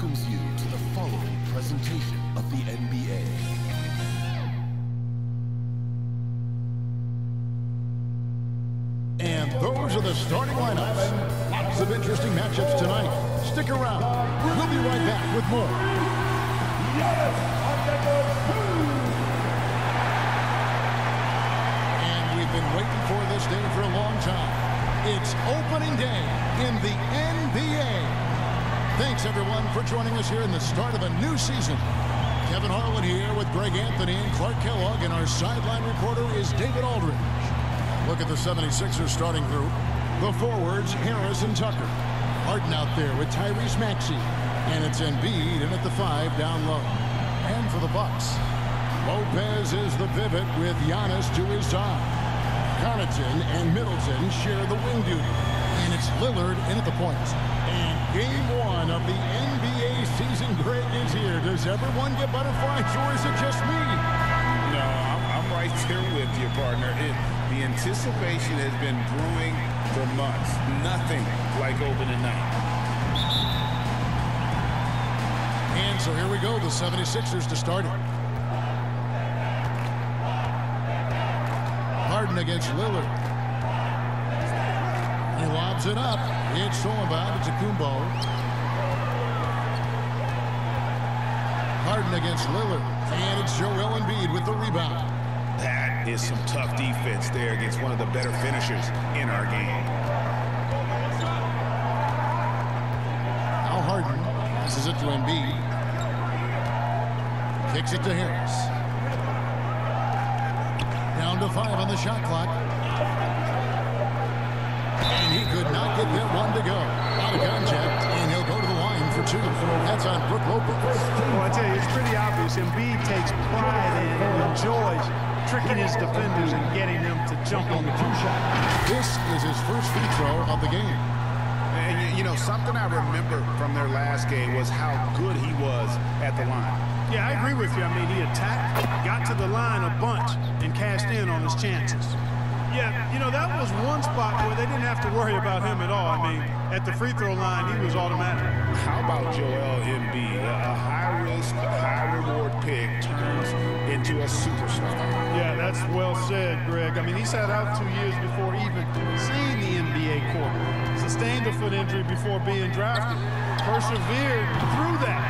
welcomes you to the following presentation of the NBA. And those are the starting lineups. Lots of interesting matchups tonight. Stick around. We'll be right back with more. And we've been waiting for this day for a long time. It's opening day in the NBA. Thanks, everyone, for joining us here in the start of a new season. Kevin Harlan here with Greg Anthony and Clark Kellogg, and our sideline reporter is David Aldridge. Look at the 76ers starting group. The forwards, Harris and Tucker. Harden out there with Tyrese Maxey. And it's Embiid in at the 5 down low. And for the Bucks, Lopez is the pivot with Giannis to his side. Connaughton and Middleton share the wing duty. And it's Lillard in at the point. And game one of the NBA season, Greg, is here. Does everyone get butterflies, or is it just me? No, I'm right there with you, partner. The anticipation has been brewing for months. Nothing like opening night. And so here we go, the 76ers to start it. Harden against Lillard. He lobs it up. It's Solomon to Kumbo. Harden against Lillard. And it's Joel Embiid with the rebound. That is some tough defense there against one of the better finishers in our game. Now Harden passes it to Embiid. Kicks it to Harris. Down to 5 on the shot clock. And he could not get that one to go. Out of contact, and he'll go to the line for 2. That's on Brook Lopez. Well, I tell you, it's pretty obvious. Embiid takes pride in and enjoys tricking his defenders and getting them to jump on the 2 shot. This is his first free throw of the game. And, you know, something I remember from their last game was how good he was at the line. Yeah, I agree with you. I mean, he attacked, got to the line a bunch, and cashed in on his chances. Yeah, you know, that was one spot where they didn't have to worry about him at all. I mean, at the free throw line, he was automatic. How about Joel Embiid? A high-risk, high-reward pick turns into a superstar. Yeah, that's well said, Greg. I mean, he sat out 2 years before even seeing the NBA court. Sustained a foot injury before being drafted. Persevered through that,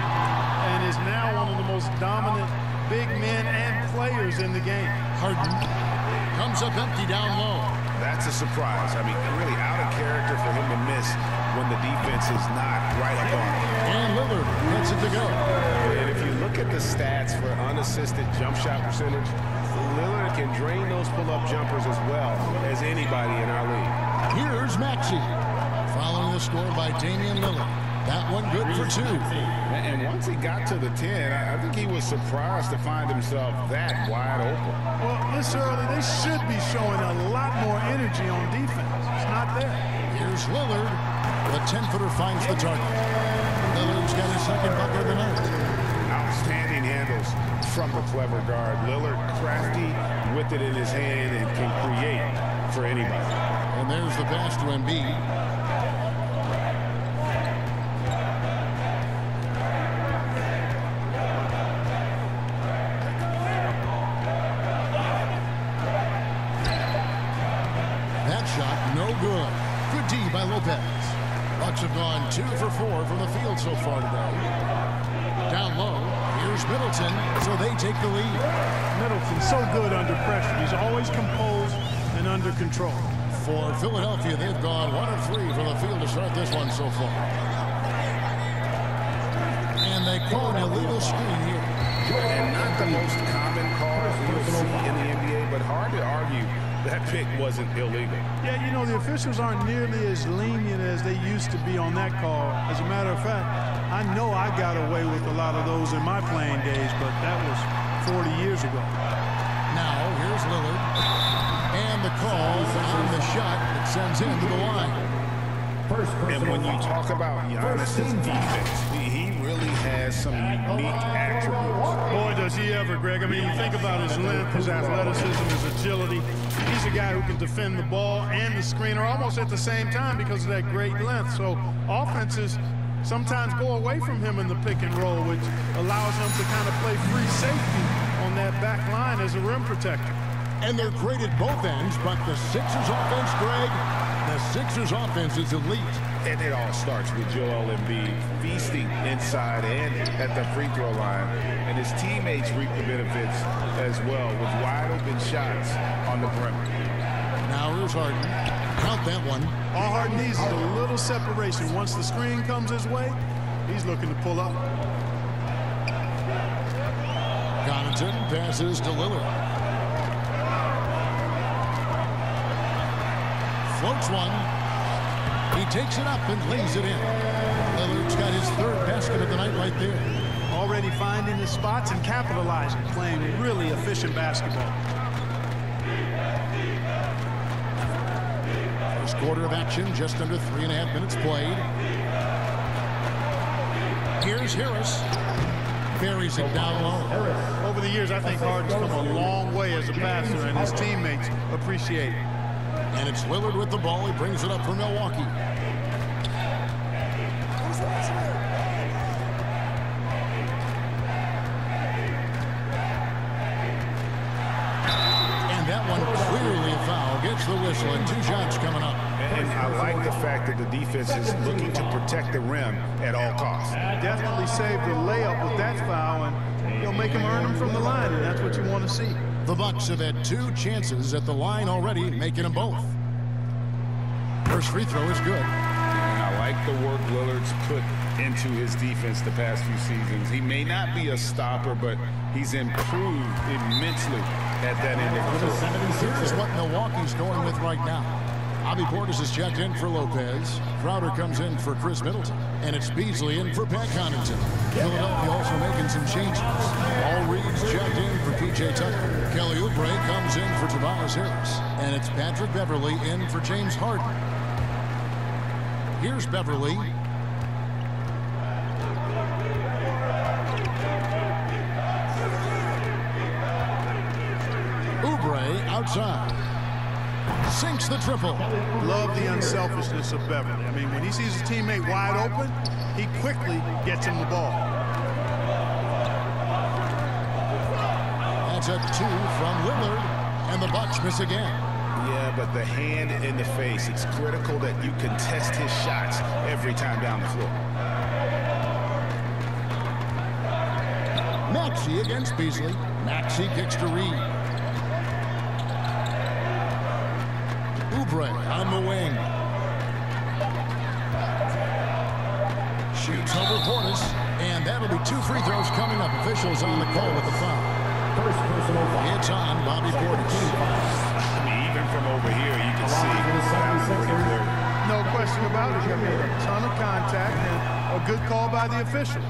and is now one of the most dominant big men and players in the game. Harden comes up empty down low. That's a surprise. I mean, really out of character for him to miss when the defense is not right up on him. And Lillard gets it to go. And if you look at the stats for unassisted jump shot percentage, Lillard can drain those pull-up jumpers as well as anybody in our league. Here's Maxey. Following the score by Damian Lillard. That one good for 2. And once he got to the 10, I think he was surprised to find himself that wide open. Well, this early, they should be showing a lot more energy on defense. It's not there. Here's Lillard. The 10-footer finds the target. Lillard's got his second bucket of the night. Outstanding handles from the clever guard. Lillard crafty with it in his hand and can create for anybody. And there's the pass to Embiid. No good. Good D by Lopez. Bucks have gone 2 for 4 from the field so far today. Down low, here's Middleton, so they take the lead. Middleton's so good under pressure. He's always composed and under control. For Philadelphia, they've gone 1 of 3 from the field to start this one so far. And they call an illegal screen here. And not the most common call you'll see in the NBA, but hard to argue that pick wasn't illegal. Yeah, you know, the officials aren't nearly as lenient as they used to be on that call. As a matter of fact, I know I got away with a lot of those in my playing days, but that was 40 years ago. Now, here's Lillard. And the call on the shot that sends him to the line. And when you talk about Giannis's defense, he really has some unique attributes. Boy, does he ever, Greg. I mean, you think about his length, his athleticism, his agility. He's a guy who can defend the ball and the screener almost at the same time because of that great length. So offenses sometimes go away from him in the pick and roll, which allows him to kind of play free safety on that back line as a rim protector. And they're great at both ends, but the Sixers offense, Greg, the Sixers offense is elite. And it all starts with Joel Embiid feasting inside and at the free throw line. And his teammates reap the benefits as well with wide open shots on the perimeter. Now here's Harden. Count that one. All Harden needs is a little separation. Once the screen comes his way, he's looking to pull up. Connaughton passes to Lillard. Floats one. He takes it up and lays it in. Lillard's got his third basket of the night right there. Already finding his spots and capitalizing, playing really efficient basketball. First quarter of action, just under 3.5 minutes played. Here's Harris. Buries it down low. Over the years, I think Harden's come a long way as a passer, and his teammates appreciate it. And it's Lillard with the ball. He brings it up for Milwaukee. And that one clearly a foul. Gets the whistle, and 2 shots coming up. And I like the fact that the defense is looking to protect the rim at all costs. Definitely saved the layup with that foul, and you'll make him earn them from the line, and that's what you want to see. The Bucks have had 2 chances at the line already, making them both. First free throw is good. And I like the work Lillard's put into his defense the past few seasons. He may not be a stopper, but he's improved immensely at that end of the floor. Here's what Milwaukee's going with right now. Bobby Portis is checked in for Lopez. Crowder comes in for Chris Middleton. And it's Beasley in for Pat Connaughton. Philadelphia also making some changes. Paul Reed's checked in for P.J. Tucker. Kelly Oubre comes in for Tobias Harris. And it's Patrick Beverley in for James Harden. Here's Beverley. Oubre outside. Sinks the triple. Love the unselfishness of Beverley. I mean, when he sees his teammate wide open, he quickly gets him the ball. That's a 2 from Lillard, and the Bucks miss again. Yeah, but the hand in the face, it's critical that you contest his shots every time down the floor. Maxey against Beasley. Maxey kicks to Reed. Oubre on the wing. Shoots over Portis, and that'll be 2 free throws coming up. Officials on the call with the foul. It's on Bobby Portis. I mean, even from over here, you can see that was pretty clear. No question about it. He made a ton of contact and a good call by the officials.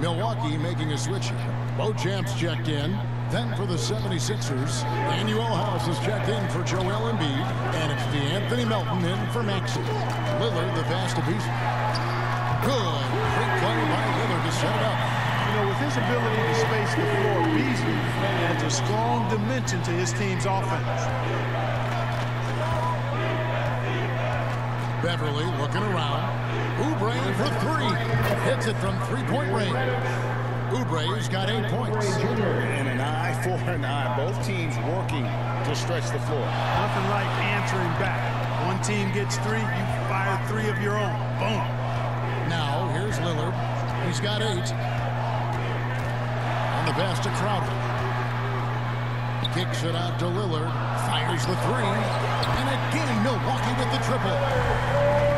Milwaukee making a switch here. Beauchamp's checked in. Then for the 76ers, Daniel House is checked in for Joel Embiid, and it's DeAnthony Melton in for Maxey. Lillard, the pass to Beasley. Good. Great play by Lillard to set it up. You know, with his ability to space the floor, Beasley adds a strong dimension to his team's offense. Beverley looking around. Oubre for 3. Hits it from 3-point range. Oubre's got 8 points. And an eye for an eye. Both teams working to stretch the floor. Nothing like answering back. One team gets 3, you fire 3 of your own. Boom. Now, here's Lillard. He's got 8. On the pass to Crowder. Kicks it out to Lillard. Fires the 3. And again, Milwaukee with the triple.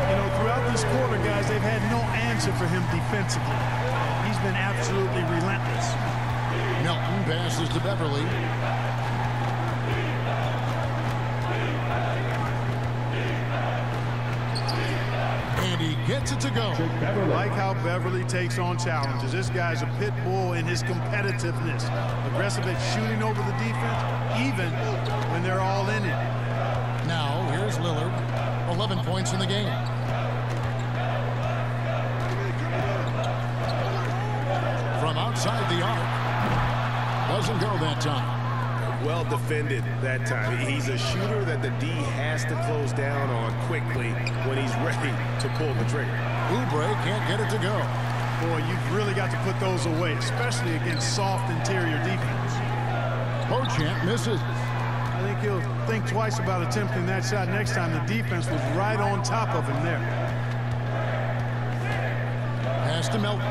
You know, throughout this quarter, guys, they've had no answer for him defensively. He's been absolutely relentless. Melton passes to Beverley. And he gets it to go. I like how Beverley takes on challenges. This guy's a pit bull in his competitiveness. Aggressive at shooting over the defense, even when they're all in it. Now, here's Lillard. 11 points in the game. From outside the arc. Doesn't go that time. Well defended that time. He's a shooter that the D has to close down on quickly when he's ready to pull the trigger. Oubre can't get it to go. Boy, you've really got to put those away, especially against soft interior defense. Beauchamp misses. I think he'll think twice about attempting that shot next time. The defense was right on top of him there. Pass to Melton.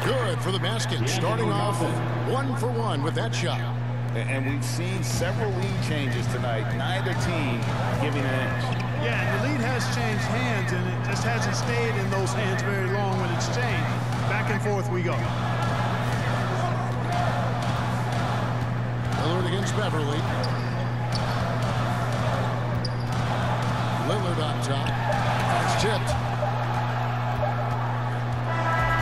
Good for the basket. Starting off 1-for-1 with that shot. And we've seen several lead changes tonight. Neither team giving an inch. Yeah, and the lead has changed hands, and it just hasn't stayed in those hands very long when it's changed. Back and forth we go. Lillard against Beverly. Lillard on top. It's tipped.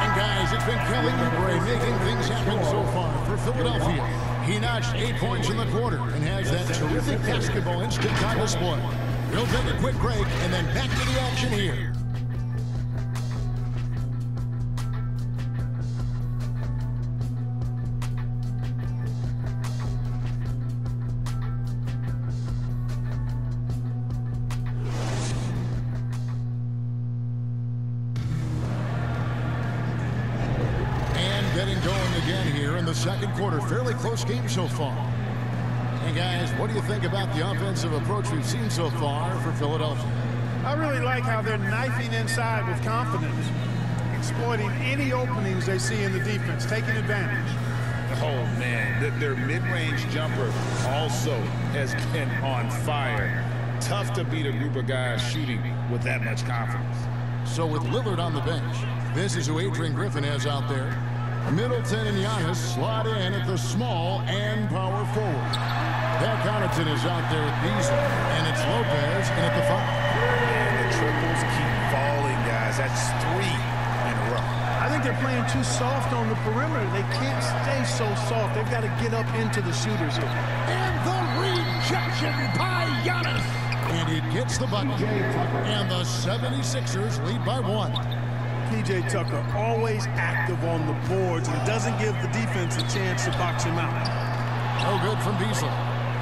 And guys, it's been Kelly Oubre making things happen so far for Philadelphia. He notched 8 points in the quarter and has that terrific basketball instinct on display. We'll take a quick break and then back to the action here. Getting going again here in the second quarter. Fairly close game so far. And guys, what do you think about the offensive approach we've seen so far for Philadelphia? I really like how they're knifing inside with confidence, exploiting any openings they see in the defense, taking advantage. Oh, man, their mid-range jumper also has been on fire. Tough to beat a group of guys shooting with that much confidence. So with Lillard on the bench, this is who Adrian Griffin has out there. Middleton and Giannis slot in at the small and power forward. Pat Connaughton is out there at Beasley, and it's Lopez in at the 5. And the triples keep falling, guys. That's 3 in a row. I think they're playing too soft on the perimeter. They can't stay so soft. They've got to get up into the shooters here. And the rejection by Giannis. And it gets the bucket. And the 76ers lead by 1. P.J. Tucker always active on the boards and doesn't give the defense a chance to box him out. No good from Beasley.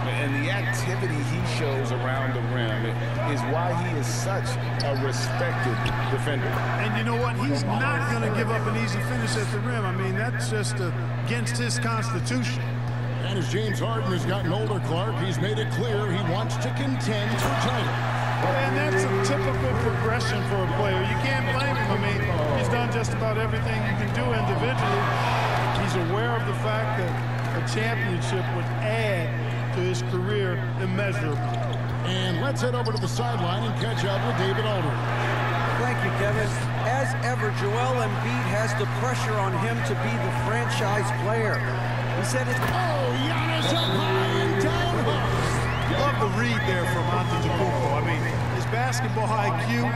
And the activity he shows around the rim is why he is such a respected defender. And you know what? He's not going to give up an easy finish at the rim. I mean, that's just against his constitution. And as James Harden has gotten older, Clark, he's made it clear he wants to contend for a title. And that's a typical progression for a player. You can't blame him. I mean, he's done just about everything you can do individually. He's aware of the fact that a championship would add to his career immeasurably. And let's head over to the sideline and catch up with David Aldridge. Thank you, Kevin. As ever, Joel Embiid has the pressure on him to be the franchise player. He said it. Oh, Giannis up high and down low. Love the read there from Antetokounmpo. I mean, his basketball IQ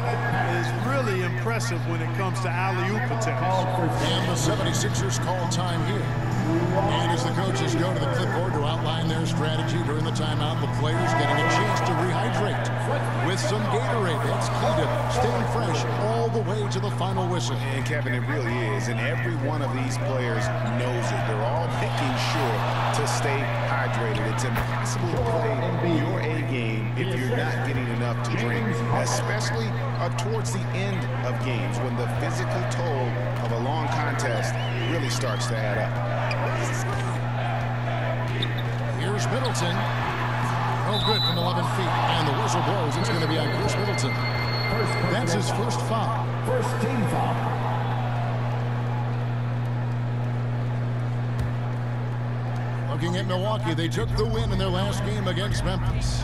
is really impressive when it comes to alley-oop attempts. And the 76ers call time here. And as the coaches go to the clipboard to outline their strategy during the timeout, the players getting a chance to rehydrate with some Gatorade. That's key to staying fresh all the way to the final whistle. And Kevin, it really is. And every one of these players knows it. They're all making sure to stay hydrated. It's impossible to play your A game if you're not getting enough to drink, especially towards the end of games when the physical toll of a long contest really starts to add up. Here's Middleton. Oh, good from 11 feet. And the whistle blows. It's going to be on Chris Middleton. That's his first foul. First team foul. Looking at Milwaukee, they took the win in their last game against Memphis.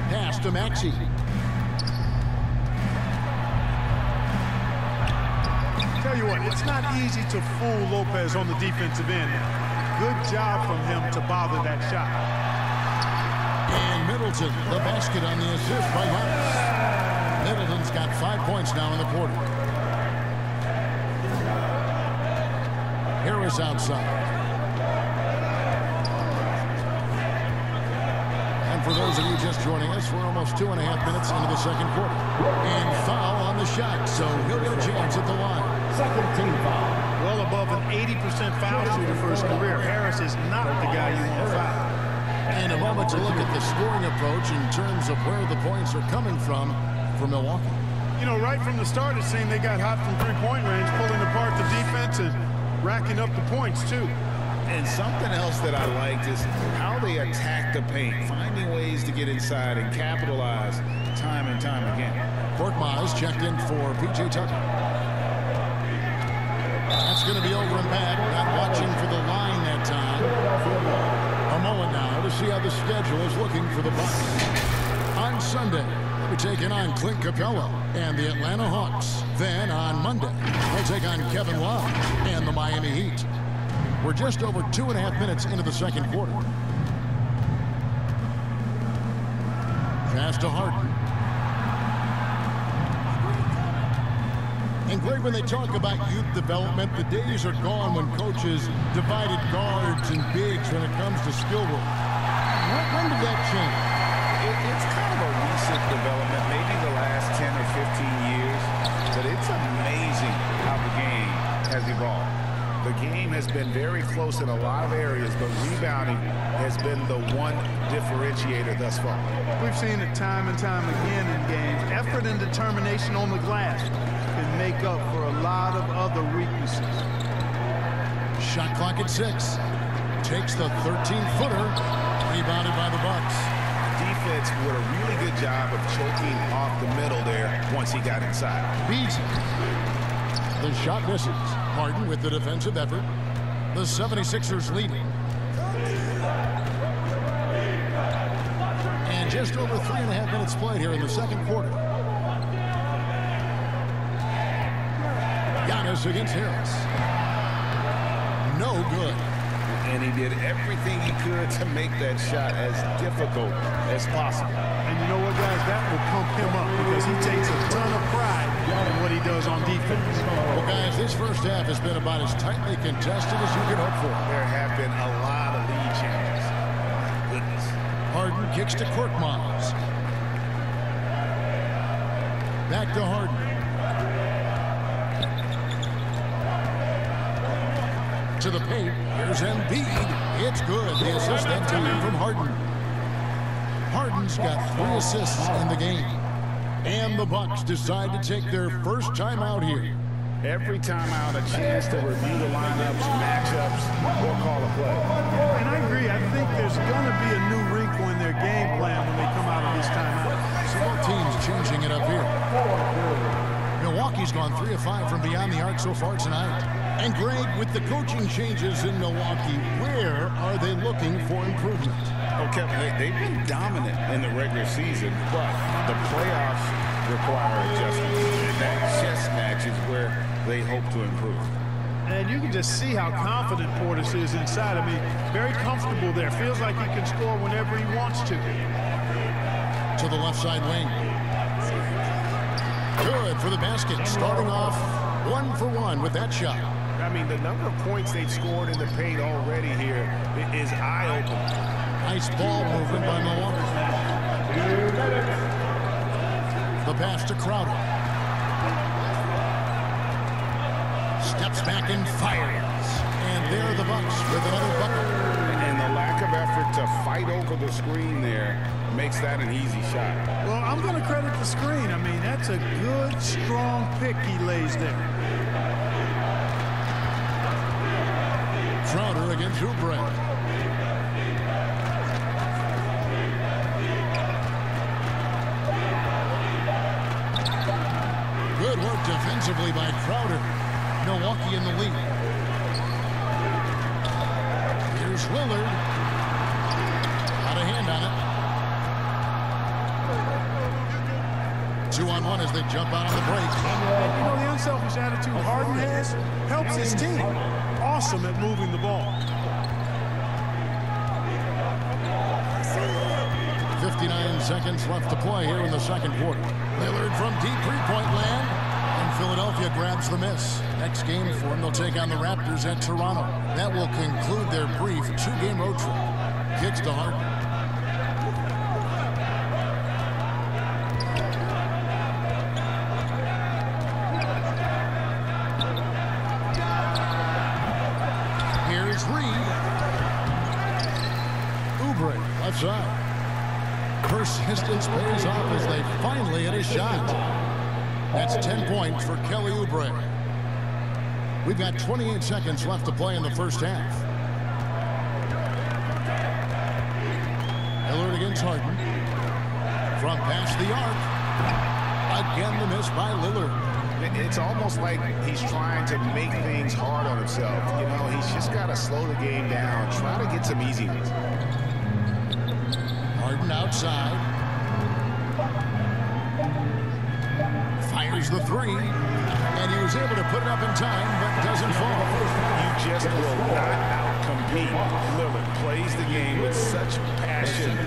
Pass to Maxey. Tell you what, it's not easy to fool Lopez on the defensive end. Good job from him to bother that shot. And Middleton, the basket on the assist by Giannis. Middleton's got 5 points now in the quarter. Harris outside. And for those of you just joining us, we're almost 2.5 minutes into the second quarter. And foul on the shot, so he'll get a chance at the line. Second team foul. Well above an 80% foul shooter for his career. Harris is not the guy you want to foul. And a moment to look at the scoring approach in terms of where the points are coming from for Milwaukee. You know, right from the start, it seemed they got hot from three-point range, pulling apart the defense and racking up the points, too. And something else that I liked is how they attack the paint, finding ways to get inside and capitalize time and time again. Korkmaz checked in for P.J. Tucker. That's going to be over and back. Not watching for the line that time. A moment now to see how the schedule is looking for the Bucks. On Sunday, they'll be taking on Clint Capella and the Atlanta Hawks. Then on Monday, they'll take on Kevin Love and the Miami Heat. We're just over 2.5 minutes into the second quarter. Pass to Harden. And Greg, when they talk about youth development, the days are gone when coaches divided guards and bigs when it comes to skill work. When did that change? It's kind of a recent development, maybe the last 10 or 15 years, but it's amazing how the game has evolved. The game has been very close in a lot of areas, but rebounding has been the one differentiator thus far. We've seen it time and time again in games. Effort and determination on the glass can make up for a lot of other weaknesses. Shot clock at 6. Takes the 13-footer. Rebounded by the Bucks. Defense did a really good job of choking off the middle there once he got inside. Beats it. The shot misses. Harden with the defensive effort. The 76ers leading. And just over 3.5 minutes played here in the second quarter. Giannis against Harris. No good. And he did everything he could to make that shot as difficult as possible. And you know what, guys? That will pump him up because he takes a ton of pride in what he does on defense. Well, guys, this first half has been about as tightly contested as you could hope for. There have been a lot of lead changes. My goodness. Harden kicks to Korkmaz. Back to Harden. To the paint. Here's Embiid. It's good. The assist that time from Harden. Harden's got 3 assists in the game. And the Bucks decide to take their first time out here. Every time out, a chance to review the lineups, matchups, or call a play. And I agree. I think there's going to be a new wrinkle in their game plan when they come out of these timeouts. So both teams changing it up here. Milwaukee's gone 3 of 5 from beyond the arc so far tonight. And Greg, with the coaching changes in Milwaukee, where are they looking for improvement? Oh, Kevin, they've been dominant in the regular season, but the playoffs require adjustments. And that chess match is where they hope to improve. And you can just see how confident Portis is inside. I mean, very comfortable there. Feels like he can score whenever he wants to. To the left side wing. Good for the basket. Starting off 1 for 1 with that shot. I mean, the number of points they've scored in the paint already here is eye-opening. Nice ball movement by Milwaukee. The pass to Crowder. Steps back and fires. And there are the Bucks with another bucket. And the lack of effort to fight over the screen there makes that an easy shot. Well, I'm going to credit the screen. I mean, that's a good, strong pick he lays there. Crowder against Oubre. Good work defensively by Crowder. Milwaukee in the lead. Here's Lillard. Got a hand on it. 2-on-1 as they jump out on the break. And you know, the unselfish attitude Harden has helps his team. Awesome at moving the ball. 59 seconds left to play here in the second quarter. Lillard from deep three-point land, and Philadelphia grabs the miss. Next game for them, they'll take on the Raptors at Toronto. That will conclude their brief 2-game road trip. Kicks to Harden. left side. Persistence pays off as they finally hit a shot. That's 10 points for Kelly Oubre. We've got 28 seconds left to play in the first half. Lillard against Harden. From past the arc. Again, the miss by Lillard. It's almost like he's trying to make things hard on himself. You know, he's just got to slow the game down, try to get some easy ones. Harden outside. Fires the three. And he was able to put it up in time, but doesn't fall. You just will not out-compete. Lillard plays the game with such passion.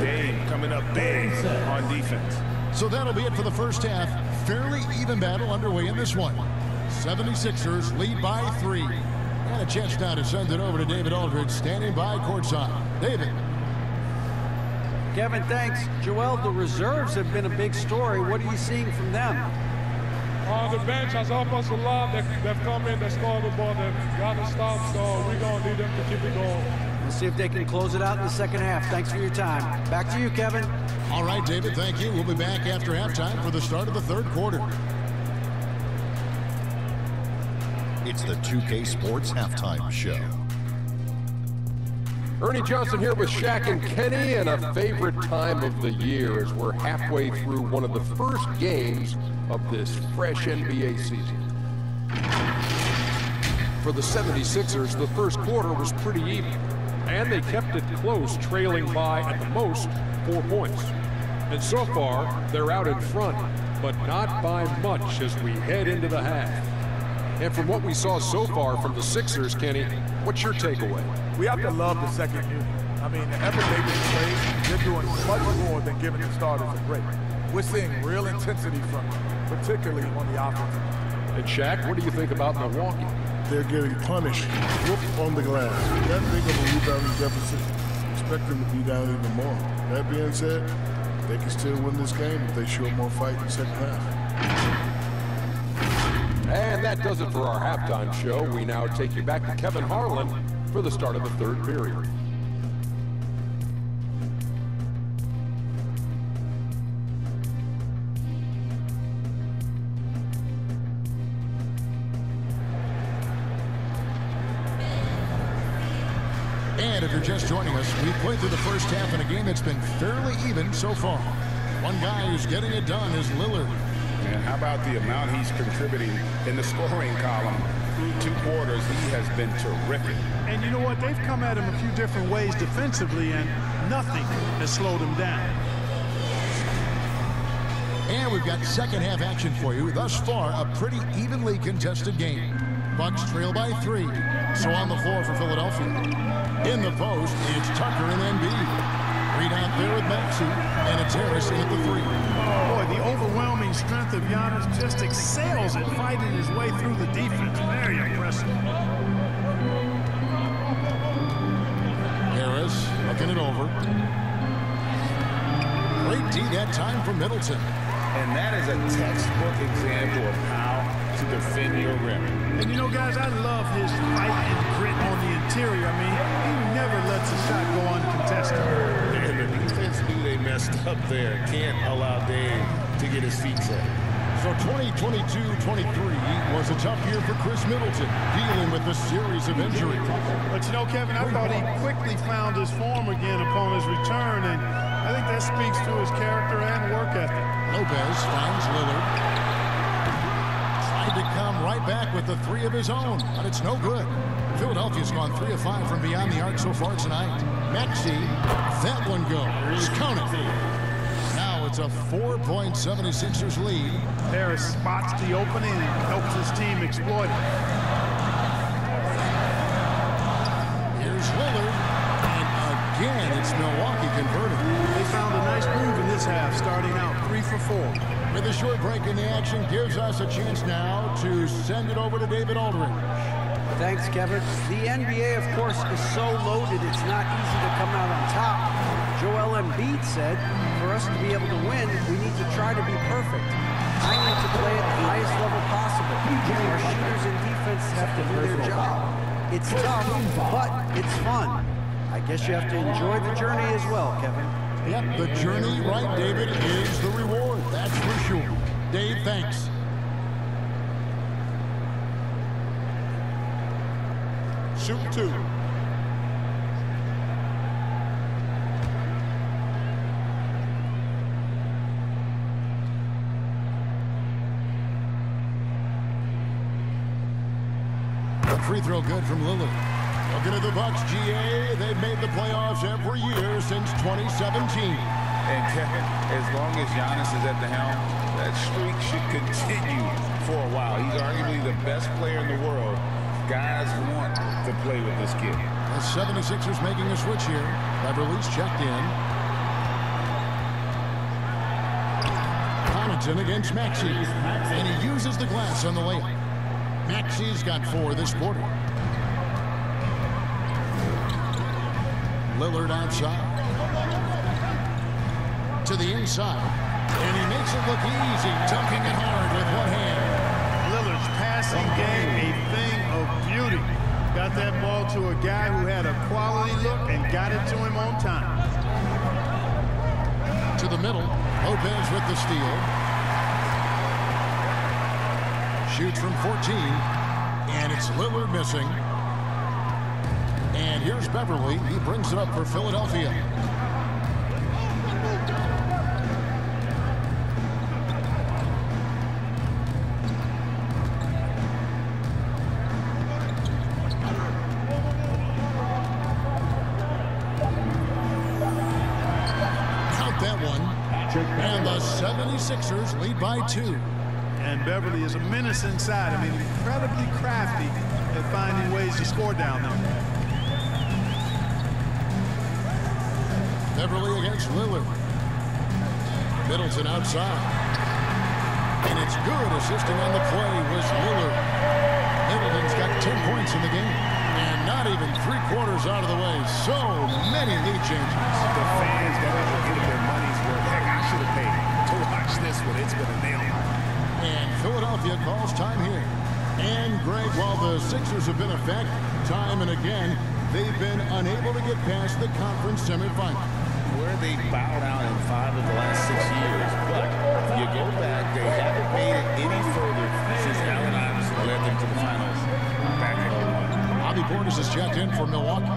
Dame coming up big on defense. So that'll be it for the first half. Fairly even battle underway in this one. 76ers lead by 3. And a chance now to send it over to David Aldridge, standing by courtside. David. Kevin, thanks. Joel, the reserves have been a big story. What are you seeing from them? The bench has helped us a lot. They've come in, they scored the ball, they've got to stop, so we're going to need them to keep it going. We'll see if they can close it out in the second half. Thanks for your time. Back to you, Kevin. All right, David, thank you. We'll be back after halftime for the start of the third quarter. It's the 2K Sports Halftime Show. Ernie Johnson here with Shaq and Kenny, and a favorite time of the year as we're halfway through one of the first games of this fresh NBA season. For the 76ers, the first quarter was pretty even, and they kept it close, trailing by, at the most, 4 points. And so far, they're out in front, but not by much as we head into the half. And from what we saw so far from the Sixers, Kenny, what's your takeaway? We have to love the second unit. I mean, the effort they've been playing, they're doing much more than giving the starters a break. We're seeing real intensity from them, particularly on the offense. And Shaq, what do you think about Milwaukee? They're getting punished. Whoop on the glass. That big of a rebounding deficit. Expect them to be down even more. That being said, they can still win this game if they show more fight in the second half. And that does it for our halftime show. We now take you back to Kevin Harlan for the start of the third period. And if you're just joining us, we've played through the first half in a game that's been fairly even so far. One guy who's getting it done is Lillard. And how about the amount he's contributing in the scoring column? Through 2 quarters, he has been terrific. And you know what? They've come at him a few different ways defensively, and nothing has slowed him down. And we've got second half action for you. Thus far, a pretty evenly contested game. Bucks trail by 3. So on the floor for Philadelphia. In the post, it's Tucker and Embiid. Reed out there with Maxey, and it's Harrison at the 3. Boy, the overwhelming strength of Giannis just excels at fighting his way through the defense. Very impressive. Harris looking it over. Great D that time from Middleton. And that is a textbook example of how to defend your rim. And you know, guys, I love his fight and grit on the interior. I mean, he never lets a shot go uncontested. And the defense knew they messed up there. Can't allow Dame to get his feet set. So 2022-23 was a tough year for Chris Middleton, dealing with a series of injuries. But you know, Kevin, I thought he quickly found his form again upon his return, and I think that speaks to his character and work ethic. Lopez finds Lillard. Tried to come right back with the 3 of his own, but it's no good. Philadelphia's gone 3 of 5 from beyond the arc so far tonight. Maxey, that one goes. Count it. Now it's a 4-point 76ers lead. Harris spots the opening and helps his team exploit it. Here's Lillard, and again it's Milwaukee converting. They found a nice move in this half, starting out 3 for 4. With a short break in the action, gives us a chance now to send it over to David Aldridge. Thanks, Kevin. The NBA, of course, is so loaded, it's not easy to come out on top. Joel Embiid said, for us to be able to win, we need to try to be perfect. I need to play at the highest level possible. Our shooters and defense have to do their job. It's tough, but it's fun. I guess you have to enjoy the journey as well, Kevin. Yep, the journey, right, David, is the reward. That's for sure. Dave, thanks. Shoot 2. Free throw good from Lillard. Looking at the Bucks, GA, they've made the playoffs every year since 2017. And Kevin, as long as Giannis is at the helm, that streak should continue for a while. He's arguably the best player in the world. Guys want to play with this kid. The 76ers making a switch here. Beverly's checked in. Connaughton against Maxey. And he uses the glass on the layup. Maxey's got 4 this quarter. Lillard outside. To the inside. And he makes it look easy, dunking it hard with one hand. Lillard's passing game, a thing of beauty. Got that ball to a guy who had a quality look and got it to him on time. To the middle. Lopez with the steal. Shoots from 14, and it's Lillard missing. And here's Beverly. He brings it up for Philadelphia. Count that one. And the 76ers lead by 2. And Beverly is a menace inside. I mean, incredibly crafty at finding ways to score down there. Beverly against Lillard. Middleton outside. And it's good. Assisting on the play was Lillard. Middleton's got 10 points in the game. And not even 3/4 out of the way. So many lead changes. The fans got to get their money's worth. Heck, I should have paid to watch this one. It's going to nail it. And Philadelphia calls time here. And, Greg, while the Sixers have been a fact time and again, they've been unable to get past the conference semifinal. Where they bowed out in 5 of the last 6 years. But you go back, they haven't made it any further since Allen Iverson led them to the finals back in 01. Bobby Portis is checked in for Milwaukee.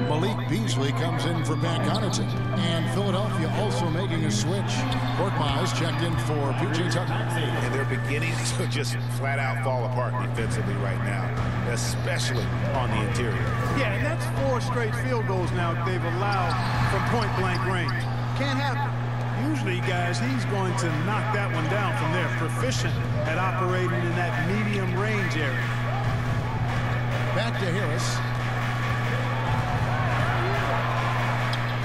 Malik Beasley comes in for Pat Connaughton. And Philadelphia also making a switch. Korkmaz checked in for P.J. Tucker. And they're beginning to just flat out fall apart defensively right now, especially on the interior. Yeah, and that's 4 straight field goals now they've allowed from point-blank range. Can't happen. Usually, guys, he's going to knock that one down from there. Proficient at operating in that medium range area. Back to Harris.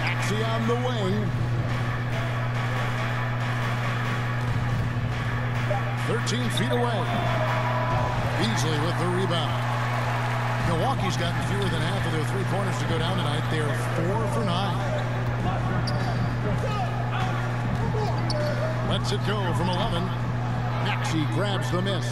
Maxey on the wing. 13 feet away. Beasley with the rebound. Milwaukee's gotten fewer than half of their 3-pointers to go down tonight. They're 4 for 9. Lets it go from 11. Maxey grabs the miss.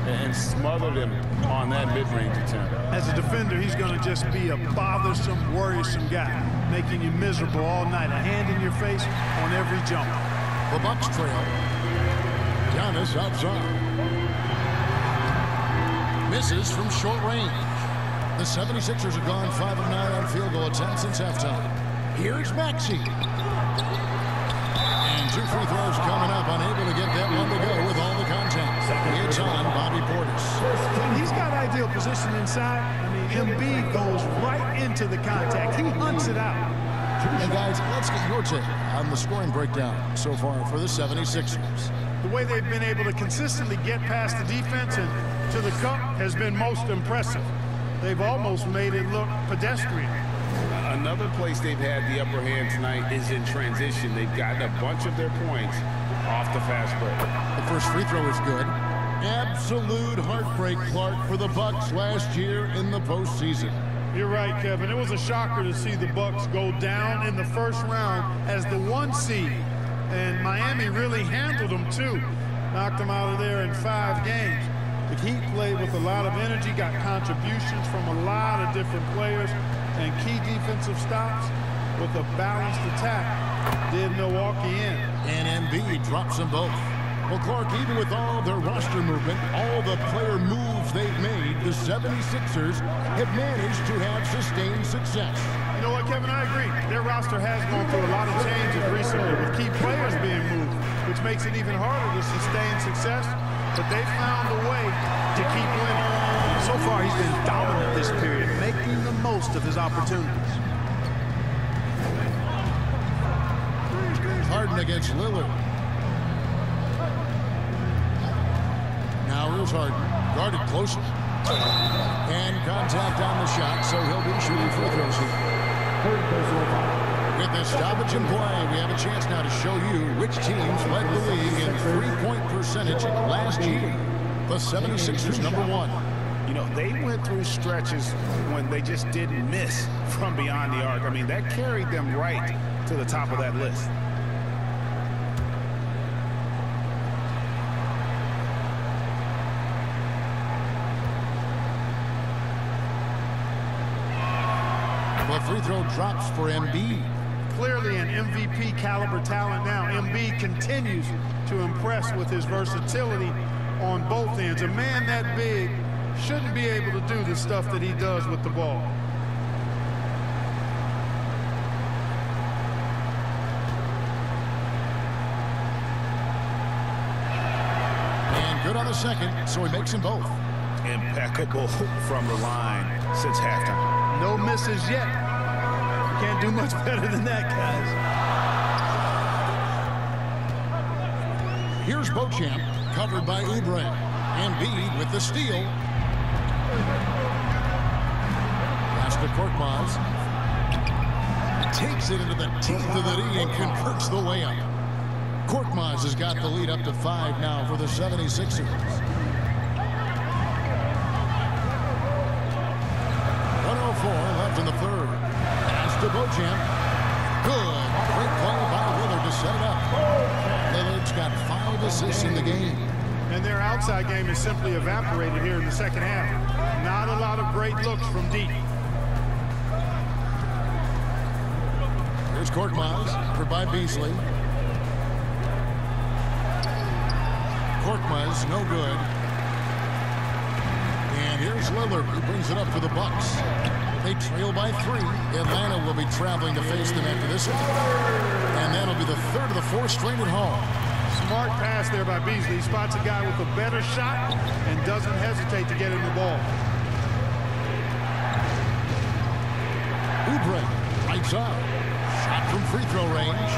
And smothered him on that mid-range attempt. As a defender, he's going to just be a bothersome, worrisome guy, making you miserable all night. A hand in your face on every jump. The Bucks trail. Giannis outside. Misses from short range. The 76ers have gone 5 of 9 on field goal attempts since halftime. Here's Maxey. And 2 free throws coming up. Unable to get that one to go with all the contact. It's on Bobby Portis. He's got ideal position inside. I mean, Embiid goes right into the contact. He hunts it out. And guys, let's get your take on the scoring breakdown so far for the 76ers. The way they've been able to consistently get past the defense and to the cup has been most impressive. They've almost made it look pedestrian. Another place they've had the upper hand tonight is in transition. They've gotten a bunch of their points off the fast break. The first free throw is good. Absolute heartbreak, Clark, for the Bucks last year in the postseason. You're right, Kevin. It was a shocker to see the Bucks go down in the first round as the 1 seed. And Miami really handled them, too. Knocked them out of there in 5 games. The Heat played with a lot of energy, got contributions from a lot of different players. and key defensive stops with a balanced attack did Milwaukee in. And Embiid drops them both. Well, Clark, even with all their roster movement, all the player moves they've made, the 76ers have managed to have sustained success. You know what, Kevin? I agree. Their roster has gone through a lot of changes recently with key players being moved, which makes it even harder to sustain success. But they found a way to keep winning. So far, he's been dominant this period, making the most of his opportunities. Harden against Lillard. Now here's Harden, guarded closely. And contact on the shot, so he'll be shooting free throws here. With the stoppage in play, we have a chance now to show you which teams led the league in three-point percentage last year. The 76ers, number 1. You know, they went through stretches when they just didn't miss from beyond the arc. I mean, that carried them right to the top of that list. The free throw drops for Embiid. Clearly an MVP caliber talent now. Embiid continues to impress with his versatility on both ends. A man that big shouldn't be able to do the stuff that he does with the ball. And good on the second, so he makes them both. Impeccable from the line since halftime. No misses yet. You can't do much better than that, guys. Here's Beauchamp, covered by Oubre. Embiid with the steal. Pass to Korkmaz. Takes it into the teeth of the D and converts the layup. Korkmaz has got the lead up to 5 now for the 76ers. 1:04 left in the third. Pass to Beauchamp. Good. Great play by Lillard to set it up. Lillard's got 5 assists in the game. And their outside game is simply evaporated here in the second half. Not a lot of great looks from deep. Here's Korkmaz, covered by Beasley. Korkmaz, no good. And here's Lillard, who brings it up for the Bucks. They trail by 3. Atlanta will be traveling to face them after this one. And that'll be the third of the 4 straight at home. Smart pass there by Beasley. He spots a guy with a better shot and doesn't hesitate to get him the ball. Oubre, right side. Shot from free throw range.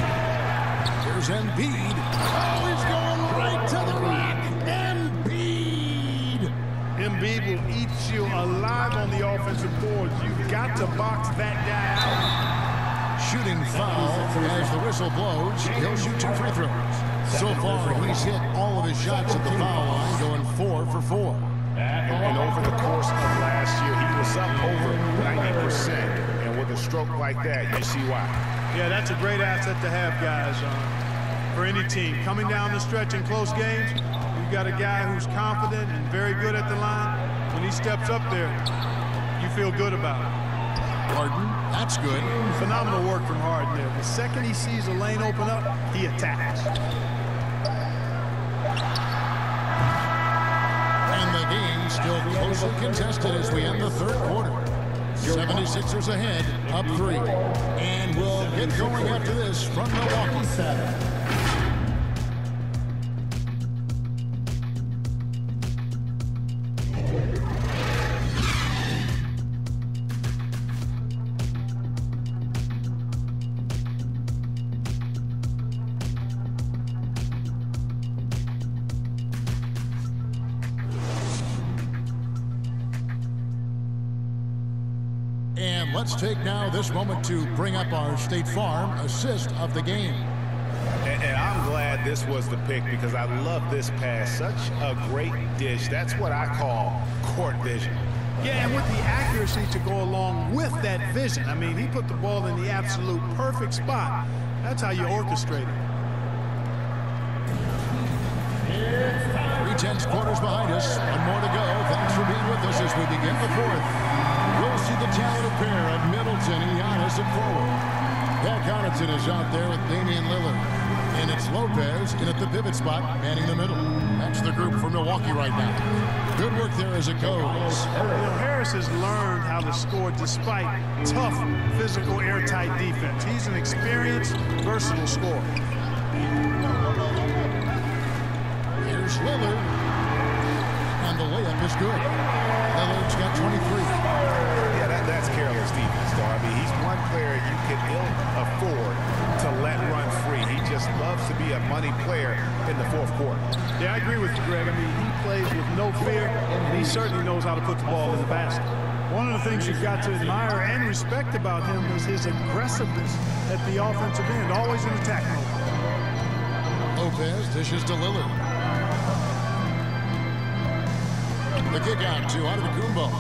Here's Embiid. Oh, he's going right to the rack. Embiid. Embiid will eat you alive on the offensive boards. You've got to box that guy out. Shooting foul as the whistle blows. He'll shoot 2 free throws. So far, he's hit all of his shots at the foul line, going 4 for 4. And over the course of last year, he was up over 90%. And with a stroke like that, you see why. Yeah, that's a great asset to have, guys, for any team. Coming down the stretch in close games, you've got a guy who's confident and very good at the line. When he steps up there, you feel good about it. Harden, that's good. Phenomenal work from Harden there. The second he sees a lane open up, he attacks. And the game still closely contested as we end the third quarter. 76ers ahead, up 3. And we'll get going after this from Milwaukee. And let's take now this moment to bring up our State Farm assist of the game. And I'm glad this was the pick because I love this pass. Such a great dish. That's what I call court vision. Yeah, and with the accuracy to go along with that vision. I mean, he put the ball in the absolute perfect spot. That's how you orchestrate it. 3/10 quarters behind us. 1 more to go. Thanks for being with us as we begin the fourth. We'll see the talented pair of Middleton and Giannis at forward. Pat Connaughton is out there with Damian Lillard. And it's Lopez in at the pivot spot, manning the middle. That's the group for Milwaukee right now. Good work there as it goes. Harris has learned how to score despite tough, physical, airtight defense. He's an experienced, versatile scorer. Here's Lillard. And the layup is good. Lillard's got 23. Yeah, that's careless defense, though. I mean, he's one player you can ill afford to let run free. He just loves to be a money player in the fourth quarter. Yeah, I agree with you, Greg. I mean, he plays with no fear, and he certainly knows how to put the ball in the basket. One of the things you've got to admire and respect about him is his aggressiveness at the offensive end, always in attack mode. Lopez dishes to Lillard. The kick out to Antetokounmpo.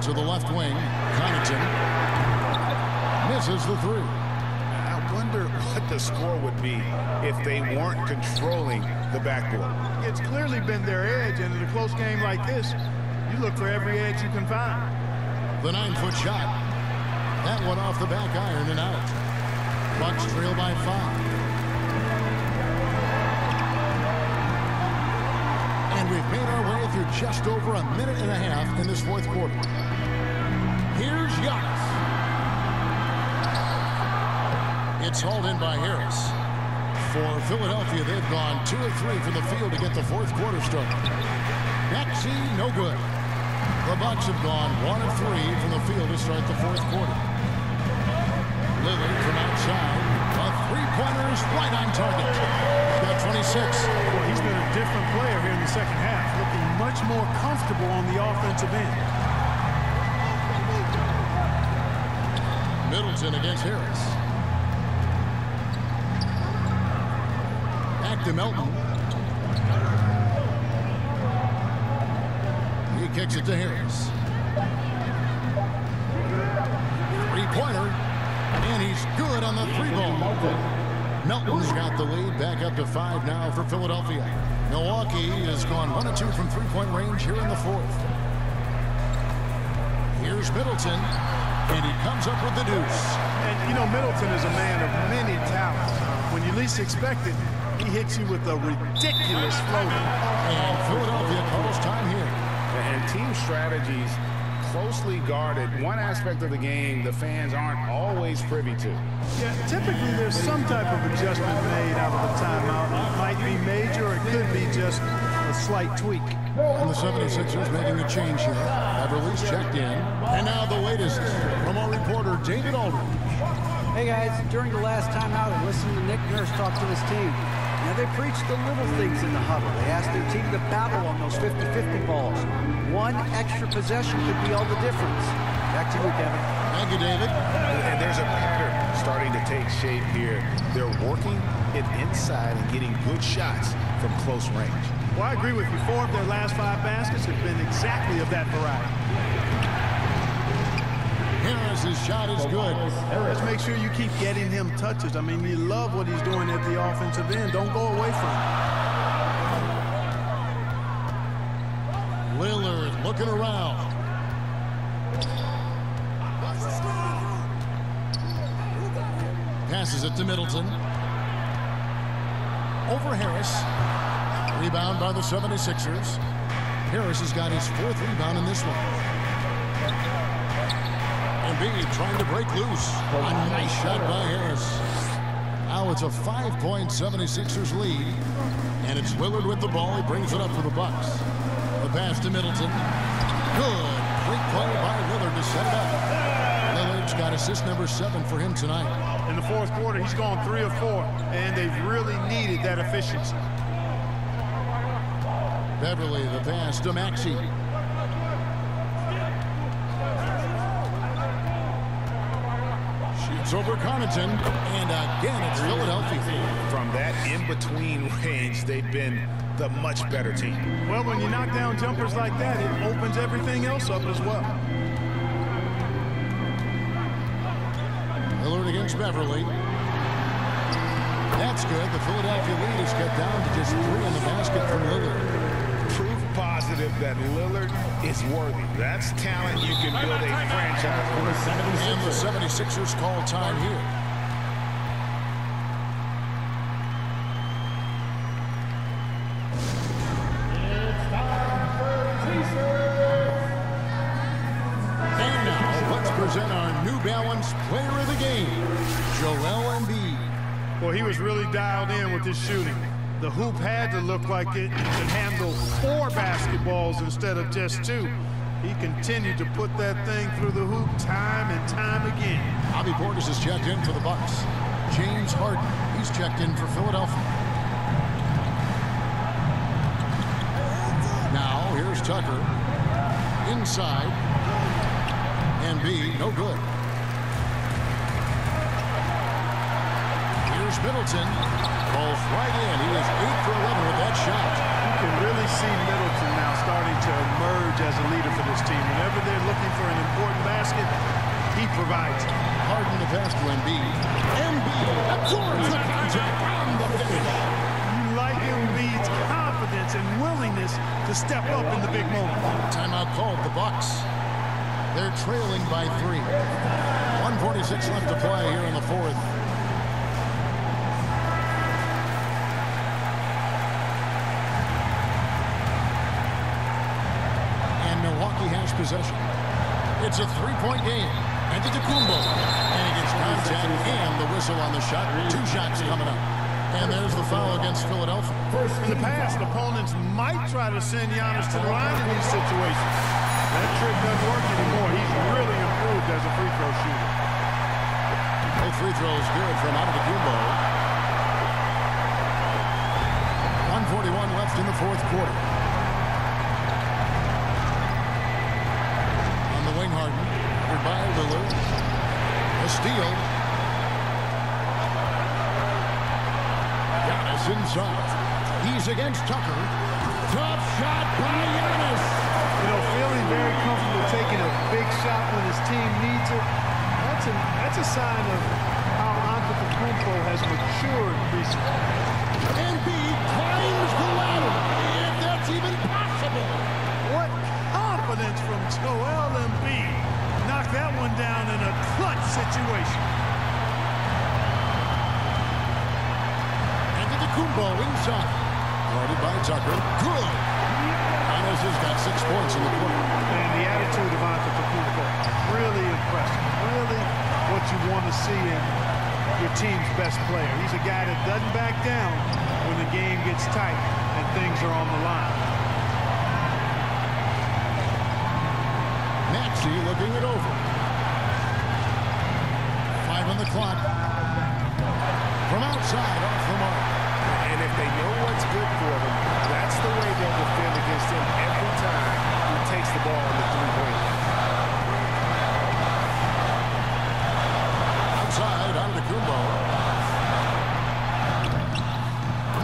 To the left wing, Connaughton misses the three. I wonder what the score would be if they weren't controlling the backboard. It's clearly been their edge, and in a close game like this, you look for every edge you can find. The 9-foot shot. That one off the back iron and out. Bucks trail by 5. And we've made our way through just over a minute and a half in this fourth quarter. Here's Giannis. It's hauled in by Harris. For Philadelphia, they've gone 2 of 3 from the field to get the fourth quarter started. Maxey, no good. The Bucks have gone 1 of 3 from the field to start the fourth quarter. Lillard from outside. A three-pointer is right on target. He's got 26. Well, he's been a different player here in the second half, looking much more comfortable on the offensive end. Middleton against Harris. Back to Melton. He kicks it to Harris. Three-pointer. And he's good on the three ball. Melton's got the lead back up to 5 now for Philadelphia. Milwaukee has gone 1 of 2 from three-point range here in the fourth. Here's Middleton. And he comes up with the deuce. And, you know, Middleton is a man of many talents. When you least expect it, he hits you with a ridiculous floater. And Philadelphia calls time here. And team strategies closely guarded. One aspect of the game the fans aren't always privy to. Yeah, typically there's some type of adjustment made out of a timeout. It might be major, or it could be just a slight tweak. And the 76ers making a change here. Beverly's checked in. And now the latest from our reporter, David Aldridge. Hey, guys. During the last timeout, I listened to Nick Nurse talk to his team. Now, they preached the little things in the huddle. They asked their team to battle on those 50-50 balls. One extra possession could be all the difference. Back to you, Kevin. Thank you, David. And there's a pattern starting to take shape here. They're working it inside and getting good shots from close range. Well, I agree with you. 4 of their last 5 baskets have been exactly of that variety. Harris's shot is good. Let's make sure you keep getting him touches. I mean, you love what he's doing at the offensive end. Don't go away from him. Lillard looking around. Passes it to Middleton. Over Harris. Rebound by the 76ers. Harris has got his 4th rebound in this one. Embiid trying to break loose. A nice shot by Harris. Now it's a 5-point 76ers lead. And it's Lillard with the ball. He brings it up for the Bucks. The pass to Middleton. Good. Great play by Lillard to set it up. Lillard's got assist number 7 for him tonight. In the fourth quarter, he's gone 3 of 4. And they've really needed that efficiency. Beverly, the pass to Maxey. Shoots over Connaughton, and again it's Philadelphia. From that in-between range, they've been the much better team. Well, when you knock down jumpers like that, it opens everything else up as well. Lillard against Beverly. That's good. The Philadelphia lead is cut down to just 3 in the basket from Lillard. Proof positive positive that Lillard is worthy. That's talent you can build a franchise with. And the 76ers call time here. And now, let's present our New Balance Player of the Game, Joel Embiid. Well, he was really dialed in with his shooting. The hoop had to look like it could handle 4 basketballs instead of just 2. He continued to put that thing through the hoop time and time again. Bobby Portis is checked in for the Bucks. James Harden, he's checked in for Philadelphia. Now, here's Tucker. Inside. Embiid, no good. Here's Middleton. Falls right in. He is 8 for 11 with that shot. You can really see Middleton now starting to emerge as a leader for this team. Whenever they're looking for an important basket, he provides it. Harden the pass to Embiid. Embiid absorbs the contact on the finish. You like Embiid's confidence and willingness to step up in the big moment. Timeout called the Bucks. They're trailing by 3. 1:46 left to play here in the fourth. Milwaukee has possession. It's a 3-point game. Antetokounmpo. And he gets contact and the whistle on the shot. 2 shots coming up. And there's the foul against Philadelphia. In the past, opponents might try to send Giannis to the line in these situations. That trick doesn't work anymore. He's really improved as a free throw shooter. Both free throws good from Antetokounmpo. 1:41 left in the fourth quarter. Harden, covered by Lillard. A steal. Giannis inside. He's against Tucker. Tough shot by Giannis. You know, feeling very comfortable taking a big shot when his team needs it. That's a sign of how Antetokounmpo has matured recently. Embiid climbs the ladder, if that's even possible. What confidence from Joel Embiid. Knocked that one down in a clutch situation. Antetokounmpo inside. Guarded by Tucker. Good. Giannis has got 6 points in the quarter. And the attitude of Antetokounmpo, really impressive. Really what you want to see in your team's best player. He's a guy that doesn't back down when the game gets tight and things are on the line. Maxey looking it over. 5 on the clock. From outside, off the mark. And if they know what's good for them, that's the way they'll defend against him every time he takes the ball in the 3-point line. Outside, Antetokounmpo.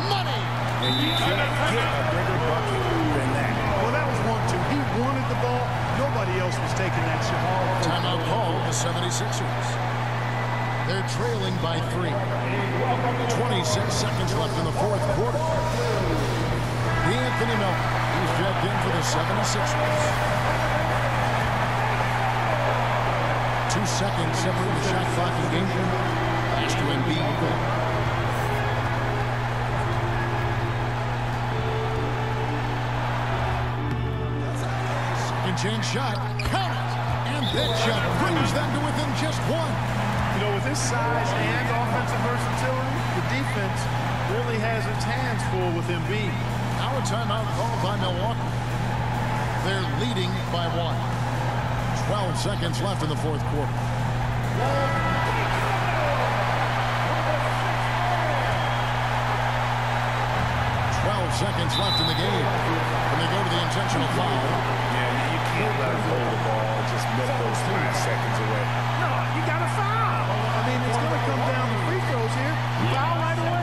Money! And you can't get a bigger bucket than that. Well, that was 1-2. He wanted the ball. Nobody else was taking that shot. Timeout call, the 76ers. They're trailing by 3. 26 seconds left in the fourth quarter. Anthony Melton, he's checked in for the 76ers. 2 seconds separate the shot clock and game. Pass to Embiid. Chance shot, count it, and that shot brings them to within just 1. You know, with his size and offensive versatility, the defense really has its hands full with Embiid. Now a timeout called by Milwaukee. They're leading by 1. 12 seconds left in the fourth quarter. 12 seconds left in the game. And they go to the intentional foul. You can't let him hold the ball and just milk those 5 seconds away. No, you got to foul. I mean, it's going to come down to free throws here. Foul right away.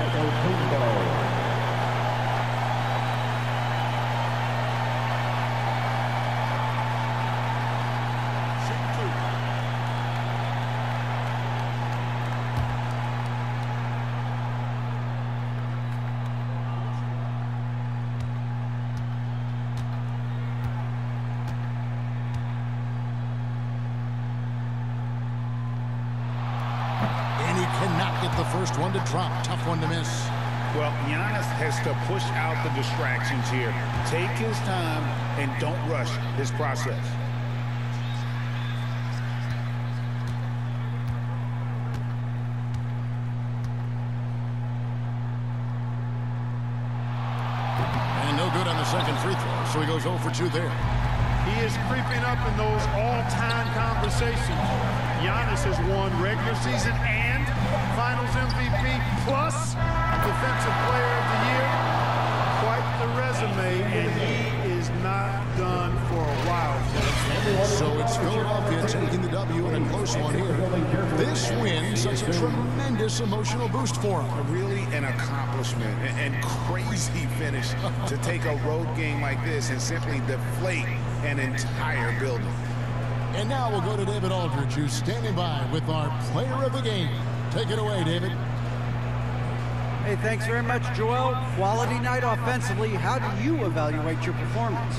cannot get the first one to drop. Tough one to miss. Well, Giannis has to push out the distractions here. Take his time and don't rush his process. And no good on the second free throw, so he goes 0 for 2 there. He is creeping up in those all-time conversations. Giannis has won regular season and Finals MVP plus Defensive Player of the Year. Quite the resume, and he is not done for a while. So it's Philadelphia taking the W in a close one here. This win sets a tremendous emotional boost for him. Really an accomplishment and crazy finish to take a road game like this and simply deflate an entire building. And now we'll go to David Aldridge, who's standing by with our player of the game. Take it away, David. Hey, thanks very much, Joel. Quality night offensively. How do you evaluate your performance?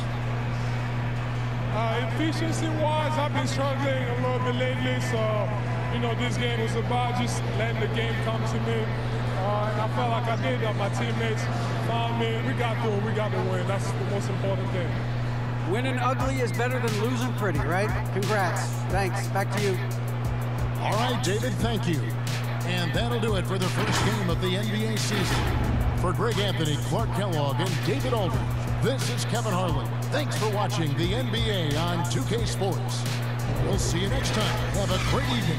Efficiency-wise, I've been struggling a little bit lately, so, you know, this game was about just letting the game come to me. And I felt like I did that. My teammates found me. We got through it. We got the win. That's the most important thing. Winning ugly is better than losing pretty, right? Congrats. Thanks. Back to you. All right, David, thank you. And that'll do it for the first game of the NBA season. For Greg Anthony, Clark Kellogg, and David Aldridge, this is Kevin Harlan. Thanks for watching the NBA on 2K Sports. We'll see you next time. Have a great evening.